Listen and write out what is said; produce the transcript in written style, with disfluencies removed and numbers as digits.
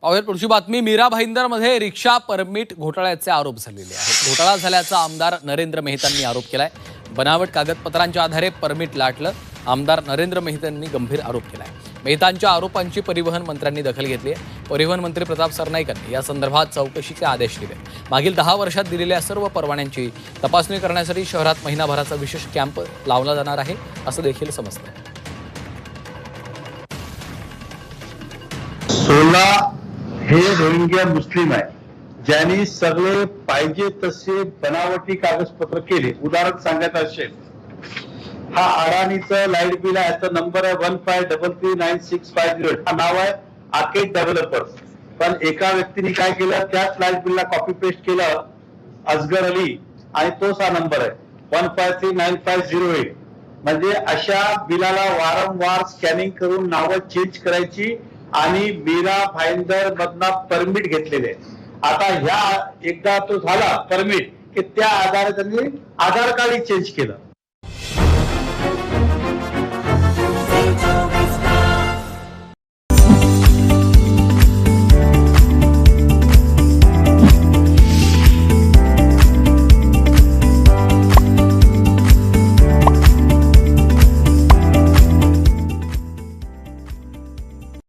पाहुयात पुढची बातमी। मीरा भाईंदरमध्ये रिक्षा परमिट घोटाळ्याचे आरोप झालेले आहेत। घोटाळा झाल्याचा आमदार नरेंद्र मेहतांनी आरोप केलाय। बनावट कागदपत्रांच्या आधारे परमिट लाटलं, आमदार नरेंद्र मेहतांनी गंभीर आरोप केलाय। मेहतांच्या आरोपांची परिवहन मंत्र्यांनी दखल घेतली आहे। परिवहन मंत्री प्रताप सरनाईकांनी या संदर्भात चौकशीचे आदेश दिले। मागील 10 वर्षात दिलेल्या सर्व परवान्यांची तपासणी करण्यासाठी शहरात महिनाभराचा विशेष कॅम्प लावला जाणार आहे, असं देखील समजतं। 16 हे रोहिंग्या मुस्लिम आहे, ज्यांनी सगळे पाहिजे तसे बनावटी कागदपत्र केले। उदाहरण सांगायचं असेल, हा अडाणीचं लाईट बिल आहे, याचा नंबर आहे 15339650। हा नाव आहे आर्केड डेव्हलपर्स। पण एका व्यक्तीने काय केलं, त्याच लाईट बिलला कॉपी पेस्ट केलं, असगर अली, आणि तोच हा नंबर आहे 153950। म्हणजे अशा बिलाला वारंवार स्कॅनिंग करून नावं चेंज करायची आणि मीरा भाईंदर मधना परमिट घेतलेले। आता ह्या एकदा तो झाला परमिट की त्या आधारे त्यांनी आधार कार्ड चेंज केलं।